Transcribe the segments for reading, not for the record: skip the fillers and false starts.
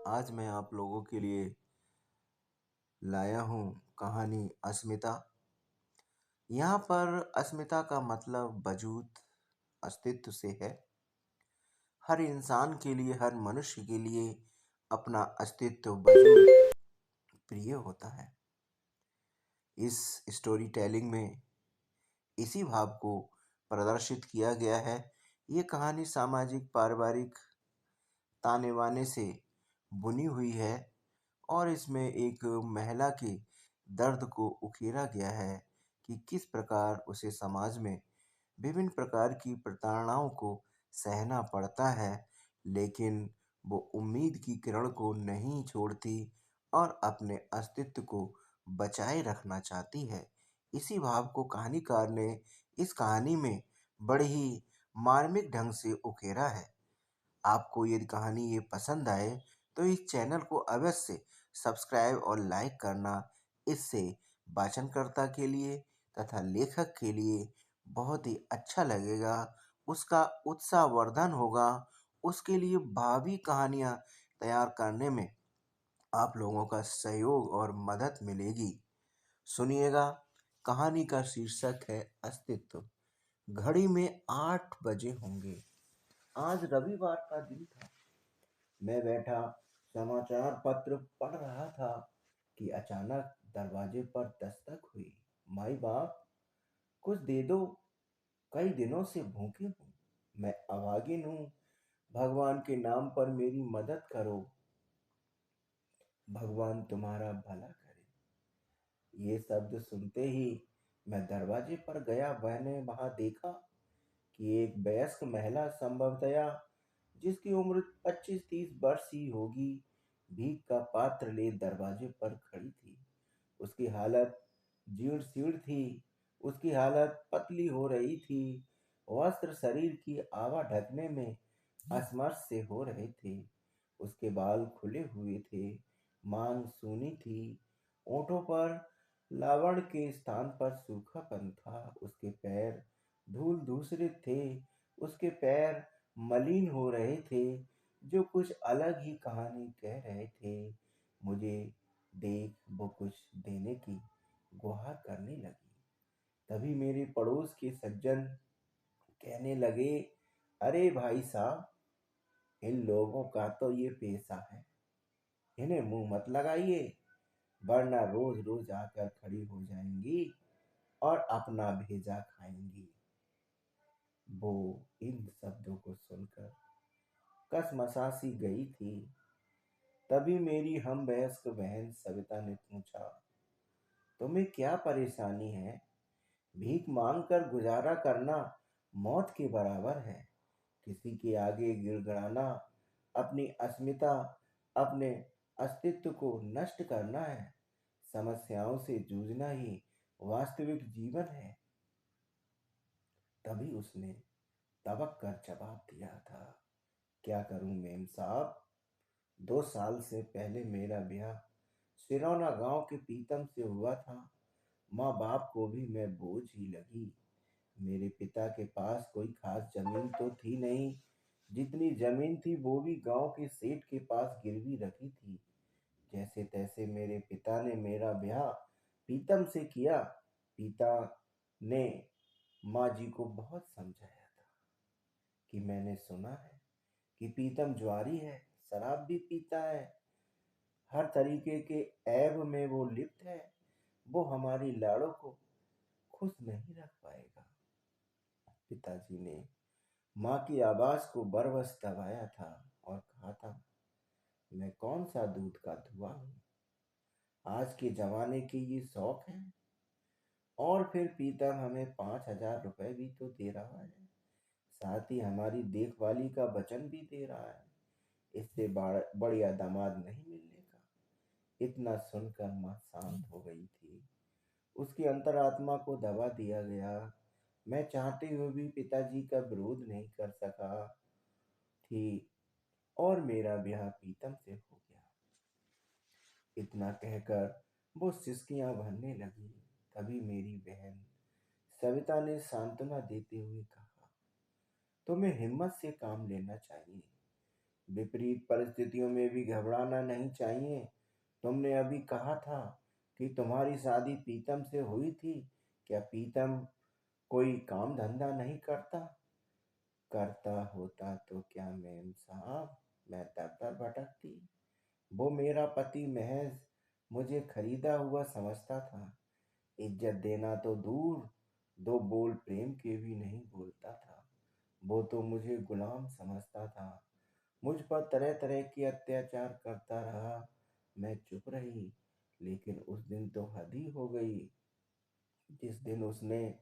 आज मैं आप लोगों के लिए लाया हूँ कहानी अस्मिता। यहाँ पर अस्मिता का मतलब वजूद, अस्तित्व से है। हर इंसान के लिए, हर मनुष्य के लिए अपना अस्तित्व, वजूद प्रिय होता है। इस स्टोरी टेलिंग में इसी भाव को प्रदर्शित किया गया है। ये कहानी सामाजिक, पारिवारिक ताने बाने से बुनी हुई है और इसमें एक महिला के दर्द को उकेरा गया है कि किस प्रकार उसे समाज में विभिन्न प्रकार की प्रताड़नाओं को सहना पड़ता है, लेकिन वो उम्मीद की किरण को नहीं छोड़ती और अपने अस्तित्व को बचाए रखना चाहती है। इसी भाव को कहानीकार ने इस कहानी में बड़े ही मार्मिक ढंग से उकेरा है। आपको यदि कहानी ये पसंद आए तो इस चैनल को अवश्य सब्सक्राइब और लाइक करना। इससे वाचनकर्ता के लिए तथा लेखक के लिए बहुत ही अच्छा लगेगा, उसका उत्साहवर्धन होगा, उसके लिए भावी कहानियाँ तैयार करने में आप लोगों का सहयोग और मदद मिलेगी। सुनिएगा, कहानी का शीर्षक है अस्तित्व। घड़ी में 8 बजे होंगे। आज रविवार का दिन था। मैं बैठा समाचार पत्र पढ़ रहा था कि अचानक दरवाजे पर दस्तक हुई। माई बाप, कुछ दे दो, कई दिनों से भूखे हूँ, मैं अभागिन हूँ, भगवान के नाम पर मेरी मदद करो, भगवान तुम्हारा भला करे। ये शब्द सुनते ही मैं दरवाजे पर गया। मैंने वहां देखा कि एक वयस्क महिला, संभवतया जिसकी उम्र 25-30 वर्ष ही होगी, भीख का पात्र ले दरवाजे पर खड़ी थी। उसकी हालत जीर्ण शीर्ण थी, उसकी हालत पतली हो रही थी। वस्त्र शरीर की आवा ढकने में असमर्थ से हो रहे थे। उसके बाल खुले हुए थे, मांग सूनी थी, ओंठों पर लावण्य के स्थान पर सूखापन था। उसके पैर धूल धूसरित थे, उसके पैर मलिन हो रहे थे, जो कुछ अलग ही कहानी कह रहे थे। मुझे देख वो कुछ देने की गुहार करने लगी। तभी मेरे पड़ोस के सज्जन कहने लगे, अरे भाई साहब, इन लोगों का तो ये पेशा है, इन्हें मुंह मत लगाइए, वरना रोज रोज आकर खड़ी हो जाएंगी और अपना भेजा खाएंगी। वो इन शब्दों को सुनकर कसमसासी गई थी। तभी मेरी हम वयस्क बहन सविता ने पूछा, तुम्हें क्या परेशानी है? भीख मांग कर गुजारा करना मौत के बराबर है। किसी के आगे गिड़गिड़ाना अपनी अस्मिता, अपने अस्तित्व को नष्ट करना है। समस्याओं से जूझना ही वास्तविक जीवन है। तभी उसने तबक कर जवाब दिया था, क्या करूं मेम साहब, 2 साल से पहले मेरा ब्याह सिरौना गांव के पीतम से हुआ था। माँ बाप को भी मैं बोझ ही लगी। मेरे पिता के पास कोई खास जमीन तो थी नहीं, जितनी जमीन थी वो भी गांव के सेठ के पास गिरवी रखी थी। जैसे तैसे मेरे पिता ने मेरा ब्याह पीतम से किया। पिता ने माँ जी को बहुत समझाया था कि मैंने सुना है कि पीतम जुआरी है, शराब भी पीता है, हर तरीके के ऐब में वो लिप्त है, वो हमारी लाड़ों को खुश नहीं रख पाएगा। पिताजी ने माँ की आवाज को बरबस दबाया था और कहा था, मैं कौन सा दूध का धुआं हूँ, आज के जमाने के ये शौक है। और फिर पीतम हमें 5,000 रुपए भी तो दे रहा है, साथ ही हमारी देखभाली का वचन भी दे रहा है। इससे बढ़िया दामाद नहीं मिलने का। इतना सुनकर माँ शांत हो गई थी। उसकी अंतरात्मा को दबा दिया गया। मैं चाहते हुए भी पिताजी का विरोध नहीं कर सका थी और मेरा ब्याह पीतम से हो गया। इतना कहकर वो सिसकियां भरने लगी। तभी मेरी बहन सविता ने सांत्वना देते हुए कहा, तुम्हें हिम्मत से काम लेना चाहिए। विपरीत परिस्थितियों में भी घबराना नहीं चाहिए। तुमने अभी कहा था कि तुम्हारी शादी पीतम से हुई थी। क्या पीतम कोई काम धंधा नहीं करता? करता होता तो क्या मेम साहब, मैं दर दर भटकती। वो मेरा पति महज मुझे खरीदा हुआ समझता था। इज्जत देना तो दूर, दो बोल प्रेम के भी नहीं बोलता था। वो तो मुझे गुलाम समझता था। मुझ पर तरह तरह के अत्याचार करता रहा। मैं चुप रही, लेकिन उस दिन तो हद ही हो गई, जिस दिन उसने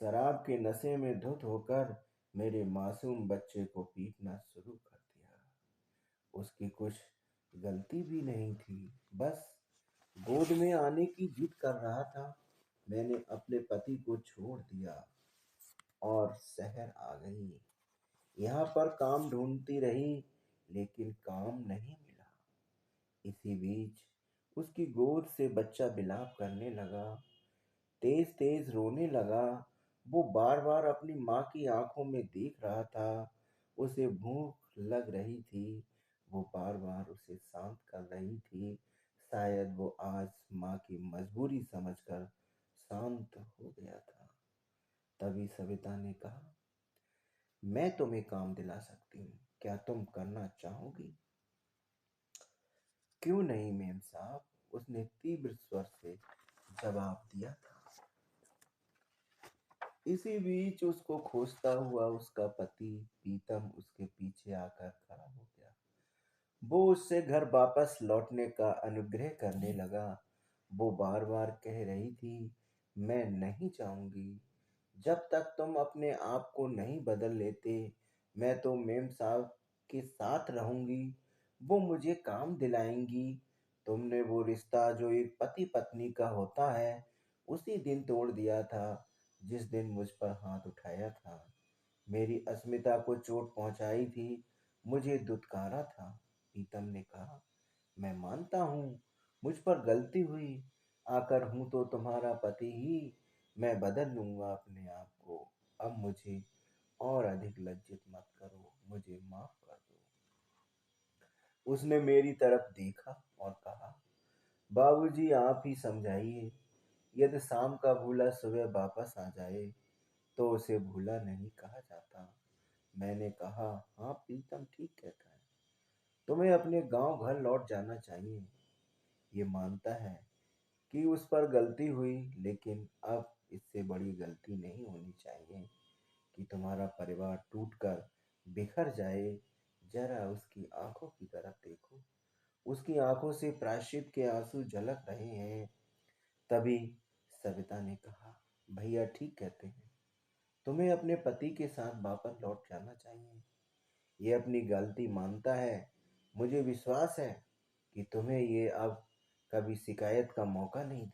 शराब के नशे में धुत होकर मेरे मासूम बच्चे को पीटना शुरू कर दिया। उसकी कुछ गलती भी नहीं थी, बस गोद में आने की जिद कर रहा था। मैंने अपने पति को छोड़ दिया और शहर आ गई। यहाँ पर काम ढूंढती रही, लेकिन काम नहीं मिला। इसी बीच उसकी गोद से बच्चा बिलाप करने लगा, तेज तेज रोने लगा। वो बार बार अपनी माँ की आंखों में देख रहा था। उसे भूख लग रही थी। वो बार बार उसे शांत कर रही थी। शायद वो आज माँ की मजबूरी समझकर शांत हो गया था। तभी सविता ने कहा, मैं तुम्हें काम दिला सकती हूँ, क्या तुम करना चाहोगी? क्यों नहीं मेम साहब, उसने तीव्र स्वर से जवाब दिया था। इसी बीच उसको खोजता हुआ उसका पति पीतम उसके पीछे आकर खड़ा हो गया। वो उससे घर वापस लौटने का अनुग्रह करने लगा। वो बार बार कह रही थी, मैं नहीं चाहूंगी। जब तक तुम अपने आप को नहीं बदल लेते, मैं तो मेम साहब के साथ रहूंगी। वो मुझे काम दिलाएंगी। तुमने वो रिश्ता जो एक पति पत्नी का होता है, उसी दिन तोड़ दिया था जिस दिन मुझ पर हाथ उठाया था, मेरी अस्मिता को चोट पहुंचाई थी, मुझे दुत्कारा था। पीतम ने कहा, मैं मानता हूँ मुझ पर गलती हुई। आकर हूँ तो तुम्हारा पति ही। मैं बदल लूंगा अपने आप को। अब मुझे और अधिक लज्जित मत करो, मुझे माफ कर दो। उसने मेरी तरफ देखा और कहा, बाबूजी आप ही समझाइए। यदि शाम का भूला सुबह वापस आ जाए तो उसे भूला नहीं कहा जाता। मैंने कहा, हाँ प्रीतम ठीक कहता है। तुम्हें अपने गांव घर लौट जाना चाहिए। ये मानता है कि उस पर गलती हुई, लेकिन अब इससे बड़ी गलती नहीं होनी चाहिए कि तुम्हारा परिवार टूटकर बिखर जाए। जरा उसकी आंखों की तरफ देखो। उसकी आंखों से प्रायश्चित के आंसू झलक रहे हैं। तभी सविता ने कहा, भैया ठीक कहते हैं। तुम्हें अपने पति के साथ वापस लौट जाना चाहिए। ये अपनी गलती मानता है। मुझे विश्वास है कि तुम्हें ये अब कभी शिकायत का मौका नहीं